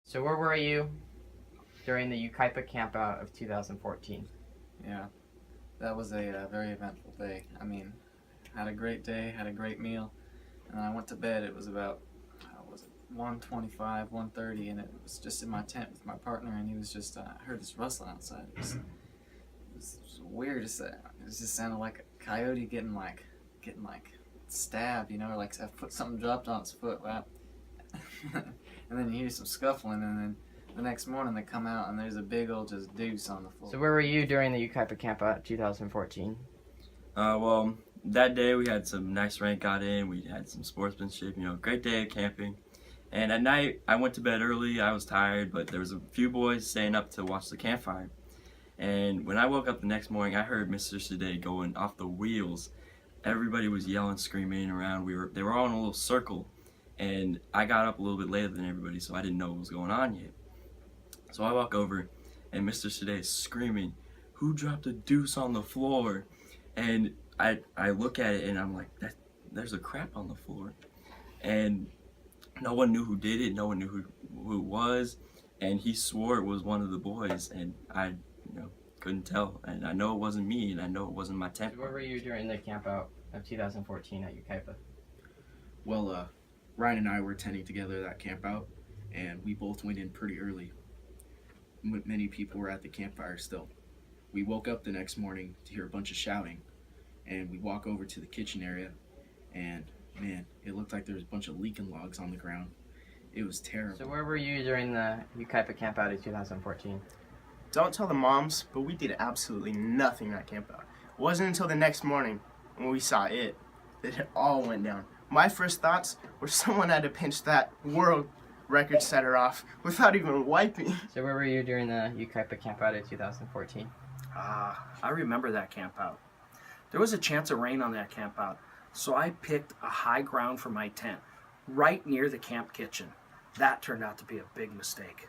So where were you during the Ukaipa campout of 2014? Yeah, that was a very eventful day. I mean, had a great day, had a great meal, and I went to bed. It was about, was it 1:25, 1:30, and it was just in my tent with my partner, and he was just, I heard this rustling outside. It was weird. It just sounded like a coyote getting stabbed, or like something dropped on its foot. Wow. And then you hear some scuffling, and then the next morning they come out and there's a big old just deuce on the floor. So where were you during the Ukaipa campout 2014? Well, that day we had some nice rain got in. We had some sportsmanship, great day of camping. And at night, I went to bed early. I was tired, but there was a few boys staying up to watch the campfire. And when I woke up the next morning, I heard Mr. Sade going off the wheels. Everybody was yelling, screaming around. They were all in a little circle. And I got up a little bit later than everybody, so I didn't know what was going on yet. So I walk over, and Mr. Sade is screaming, "Who dropped a deuce on the floor?" And I look at it, and I'm like, there's a crap on the floor. And no one knew who did it. No one knew who it was. And he swore it was one of the boys, and I couldn't tell. And I know it wasn't me, and I know it wasn't my tent. So where were you during the campout of 2014 at Ukaipa? Well, Ryan and I were attending together that camp out, and we both went in pretty early. Many people were at the campfire still. We woke up the next morning to hear a bunch of shouting, and we walk over to the kitchen area, and man, it looked like there was a bunch of leaking logs on the ground. It was terrible. So where were you during the Ukaipa campout of 2014? Don't tell the moms, but we did absolutely nothing at camp out. It wasn't until the next morning when we saw it that it all went down. My first thoughts were someone had to pinch that world record setter off without even wiping. So where were you during the Ukaipa campout of 2014? I remember that camp out. There was a chance of rain on that camp out, so I picked a high ground for my tent, right near the camp kitchen. That turned out to be a big mistake.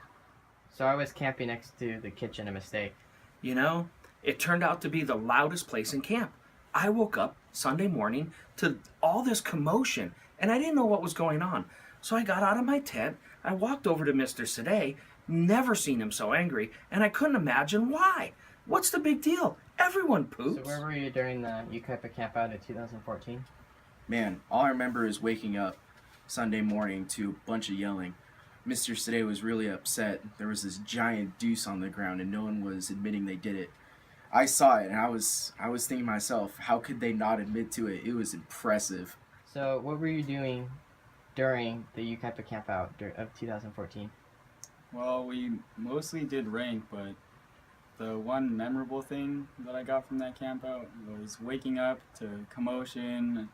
So I was camping next to the kitchen, a mistake. It turned out to be the loudest place in camp. I woke up Sunday morning to all this commotion, and I didn't know what was going on. So I got out of my tent, I walked over to Mr. Sade, never seen him so angry, and I couldn't imagine why. What's the big deal? Everyone poops. So where were you during the Ukaipa campout of 2014? Man, all I remember is waking up Sunday morning to a bunch of yelling. Mr. Sade was really upset. There was this giant deuce on the ground, and no one was admitting they did it. I saw it, and I was thinking to myself, how could they not admit to it? It was impressive. So what were you doing during the Ukaipa campout of 2014? Well, we mostly did rank, but the one memorable thing that I got from that camp out was waking up to commotion,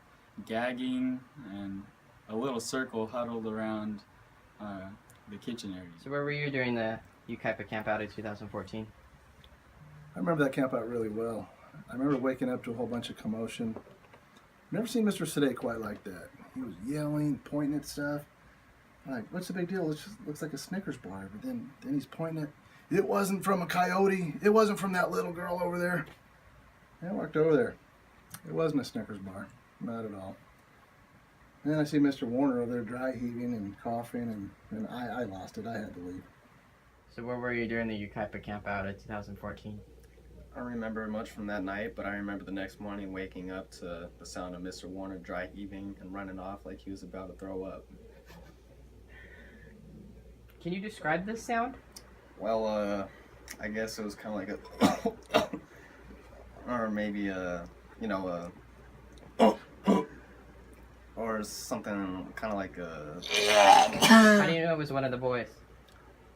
gagging, and a little circle huddled around the kitchen area. So where were you during the Ukaipa campout of 2014? I remember that camp out really well. I remember waking up to a whole bunch of commotion. Never seen Mr. Sade quite like that. He was yelling, pointing at stuff. Like, what's the big deal? It just looks like a Snickers bar. But then he's pointing at, it wasn't from a coyote. It wasn't from that little girl over there. And I walked over there. It wasn't a Snickers bar. Not at all. And then I see Mr. Warner over there dry heaving and coughing, and I lost it. I had to leave. So where were you during the Ukaipa campout of 2014? I don't remember much from that night, but I remember the next morning waking up to the sound of Mr. Warner dry heaving and running off like he was about to throw up. Can you describe this sound? Well, I guess it was kind of like a, or maybe or something kind of like a. How do you know it was one of the boys?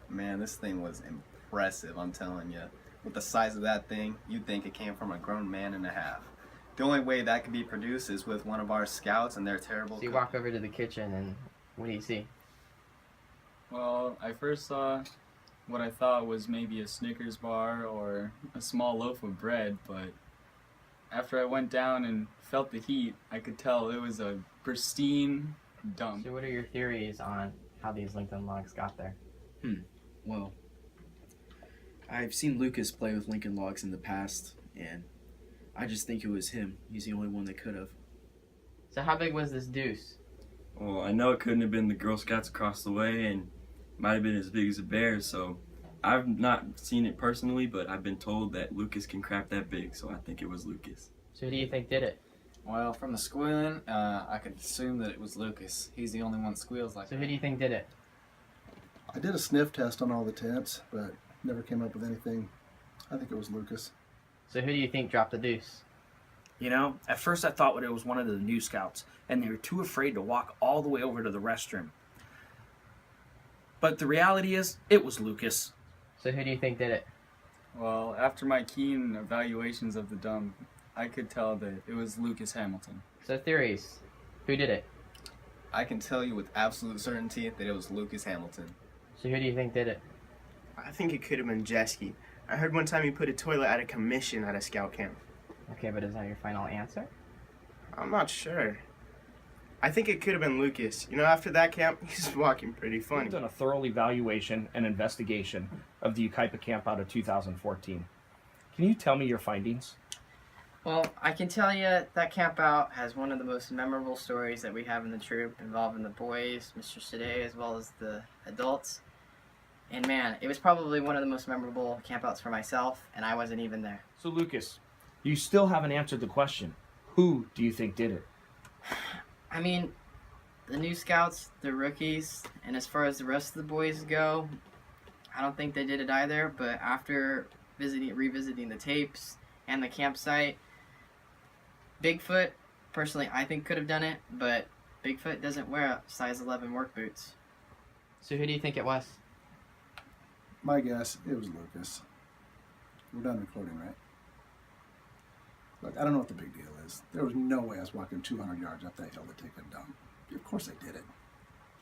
Man, this thing was impressive, I'm telling you. With the size of that thing, you'd think it came from a grown man and a half. The only way that could be produced is with one of our scouts and their terrible. So you walk over to the kitchen, and what do you see? Well, I first saw what I thought was maybe a Snickers bar or a small loaf of bread, but after I went down and felt the heat, I could tell it was a pristine dump. So what are your theories on how these Lincoln logs got there? Well, I've seen Lucas play with Lincoln Logs in the past, and I just think it was him. He's the only one that could have. So how big was this deuce? Well, I know it couldn't have been the Girl Scouts across the way, and might have been as big as a bear. So I've not seen it personally, but I've been told that Lucas can crap that big. So I think it was Lucas. So who do you think did it? Well, from the squealing, I could assume that it was Lucas. He's the only one that squeals like So that. who do you think did it? I did a sniff test on all the tents, but never came up with anything. I think it was Lucas. So who do you think dropped the deuce? You know, at first I thought it was one of the new scouts, and they were too afraid to walk all the way over to the restroom. But the reality is, it was Lucas. So who do you think did it? Well, after my keen evaluations of the dump, I could tell that it was Lucas Hamilton. So theories. Who did it? I can tell you with absolute certainty that it was Lucas Hamilton. So who do you think did it? I think it could have been Jeske. I heard one time he put a toilet out of commission at a scout camp. Okay, but is that your final answer? I'm not sure. I think it could have been Lucas. You know, after that camp, he's walking pretty funny. We've done a thorough evaluation and investigation of the Ukaipa camp out of 2014. Can you tell me your findings? Well, I can tell you that camp out has one of the most memorable stories that we have in the troop involving the boys, Mr. Sade, as well as the adults. And man, it was probably one of the most memorable campouts for myself, and I wasn't even there. So Lucas, you still haven't answered the question. Who do you think did it? I mean, the new scouts, the rookies, and as far as the rest of the boys go, I don't think they did it either, but after revisiting the tapes and the campsite, Bigfoot, personally, I think could have done it, but Bigfoot doesn't wear size 11 work boots. So who do you think it was? My guess, it was Lucas. We're done recording, right? Look, I don't know what the big deal is. There was no way I was walking 200 yards up that hill to take a dump. Of course I did it.